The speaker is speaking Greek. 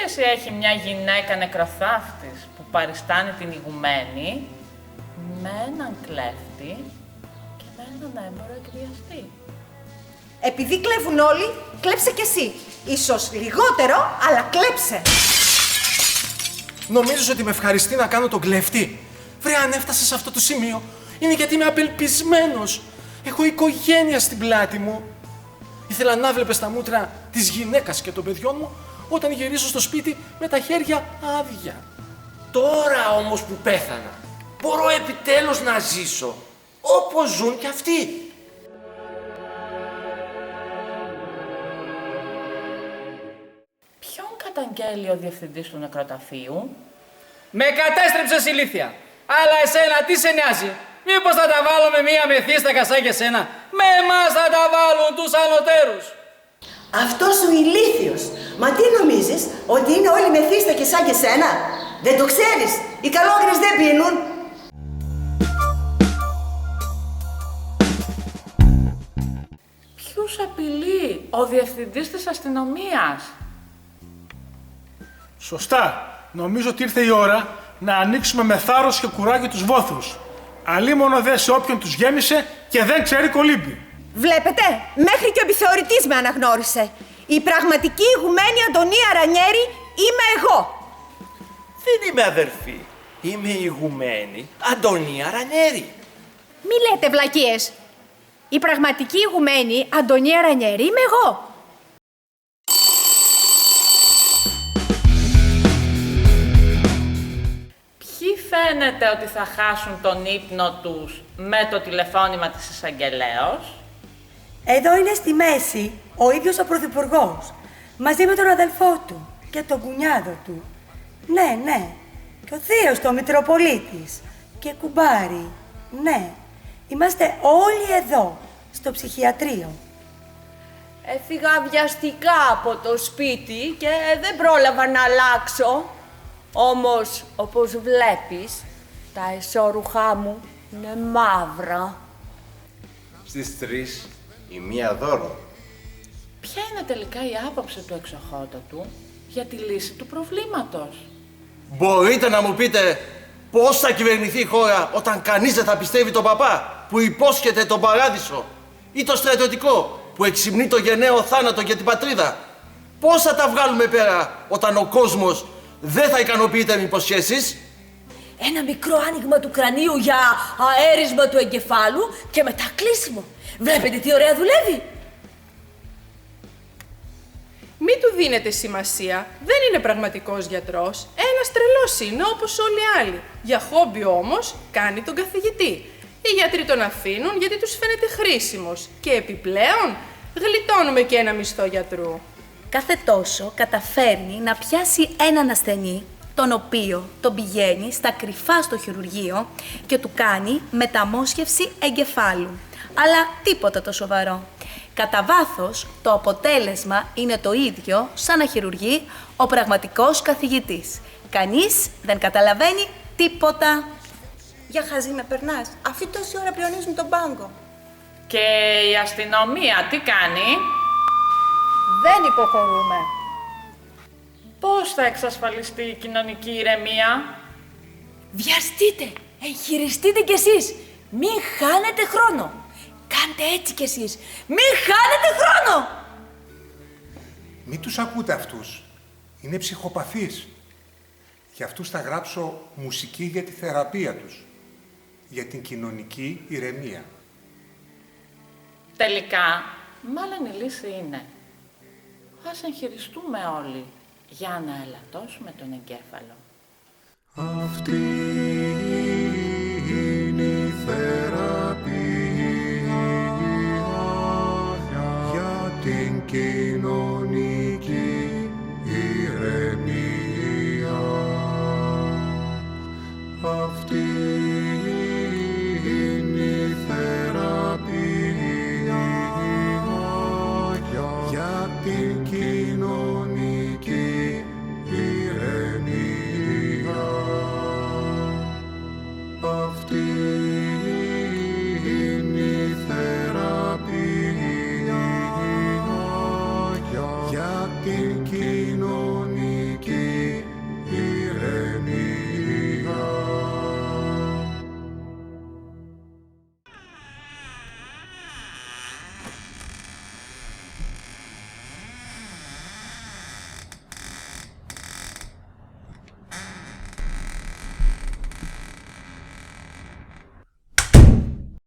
σχέση έχει μια γυναίκα νεκροθάφτης που παριστάνει την ηγουμένη με έναν κλέφτη και με έναν έμπορο εκβιαστή? Επειδή κλέβουν όλοι, κλέψε κι εσύ. Ίσως λιγότερο, αλλά κλέψε. Νομίζεις ότι με ευχαριστεί να κάνω τον κλέφτη? Βρε, αν έφτασε σε αυτό το σημείο, είναι γιατί είμαι απελπισμένος. Έχω οικογένεια στην πλάτη μου. Ήθελα να βλέπεις τα μούτρα της γυναίκας και των παιδιών μου όταν γυρίσω στο σπίτι με τα χέρια άδεια. Τώρα όμως που πέθανα, μπορώ επιτέλους να ζήσω όπως ζουν κι αυτοί. Ποιον καταγγέλει ο διευθυντής του νεκροταφείου? Με κατέστρεψες, ηλίθεια! Αλλά εσένα τι σε νοιάζει? Μήπως θα τα βάλουμε μία μεθύστακα σαν και εσένα? Με εμάς θα τα βάλουν τους ανωτέρους! Αυτός ο ηλίθιος! Μα τι νομίζεις, ότι είναι όλοι μεθύστακες σαν και σένα? Δεν το ξέρεις, οι καλόγρες δεν πίνουν. Ποιους απειλεί ο διευθυντής της αστυνομίας? Σωστά. Νομίζω ότι ήρθε η ώρα να ανοίξουμε με θάρρος και κουράγιο τους βόθρους. Αλίμονο δε σε όποιον τους γέμισε και δεν ξέρει κολύμπη. Βλέπετε, μέχρι και ο επιθεωρητής με αναγνώρισε. Η πραγματική ηγουμένη Αντωνία Ρανιέρη είμαι εγώ. Δεν είμαι αδερφή. Είμαι η ηγουμένη Αντωνία Ρανιέρη. Μη λέτε βλακίες. Η πραγματική ηγουμένη Αντωνία Ρανιέρη είμαι εγώ. Ποιοι φαίνεται ότι θα χάσουν τον ύπνο τους με το τηλεφώνημα της εισαγγελέως? Εδώ είναι στη μέση ο ίδιος ο Πρωθυπουργός, μαζί με τον αδελφό του και τον κουνιάδο του. Ναι, ναι, και ο θείος του, ο Μητροπολίτης και κουμπάρι. Ναι, είμαστε όλοι εδώ, στο ψυχιατρίο. Έφυγα βιαστικά από το σπίτι και δεν πρόλαβα να αλλάξω. Όμως, όπως βλέπεις, τα εσώρουχά μου είναι μαύρα. Στις 3 η μία δώρο. Ποια είναι τελικά η άποψη του εξοχότατου για τη λύση του προβλήματος? Μπορείτε να μου πείτε πώς θα κυβερνηθεί η χώρα όταν κανείς δεν θα πιστεύει τον παπά που υπόσχεται τον παράδεισο ή το στρατιωτικό που εξυμνεί το γενναίο θάνατο για την πατρίδα? Πώς θα τα βγάλουμε πέρα όταν ο κόσμος δεν θα ικανοποιείται με υποσχέσεις? Ένα μικρό άνοιγμα του κρανίου για αέρισμα του εγκεφάλου και μετά κλείσιμο. Βλέπετε τι ωραία δουλεύει. Μη του δίνετε σημασία. Δεν είναι πραγματικός γιατρός. Ένας τρελός είναι όπως όλοι οι άλλοι. Για χόμπι όμως κάνει τον καθηγητή. Οι γιατροί τον αφήνουν γιατί τους φαίνεται χρήσιμος. Και επιπλέον γλιτώνουμε και ένα μισθό γιατρού. Κάθε τόσο καταφέρνει να πιάσει έναν ασθενή, τον οποίο τον πηγαίνει στα κρυφά στο χειρουργείο και του κάνει μεταμόσχευση εγκεφάλου. Αλλά τίποτα το σοβαρό. Κατά βάθος, το αποτέλεσμα είναι το ίδιο σαν να χειρουργεί ο πραγματικός καθηγητής. Κανείς δεν καταλαβαίνει τίποτα. Για χαζή με περνάς. Αυτή τόση ώρα πλεονίζουν τον πάγκο. Και η αστυνομία τι κάνει? Δεν υποχωρούμε. Πώς θα εξασφαλιστεί η κοινωνική ηρεμία? Βιαστείτε, εγχειριστείτε κι εσείς. Μην χάνετε χρόνο. Κάντε έτσι κι εσείς. Μην χάνετε χρόνο. Μην τους ακούτε αυτούς. Είναι ψυχοπαθείς. Για αυτούς θα γράψω μουσική για τη θεραπεία τους. Για την κοινωνική ηρεμία. Τελικά, μάλλον η λύση είναι ας εγχειριστούμε όλοι για να ελαττώσουμε τον εγκέφαλο. Αυτή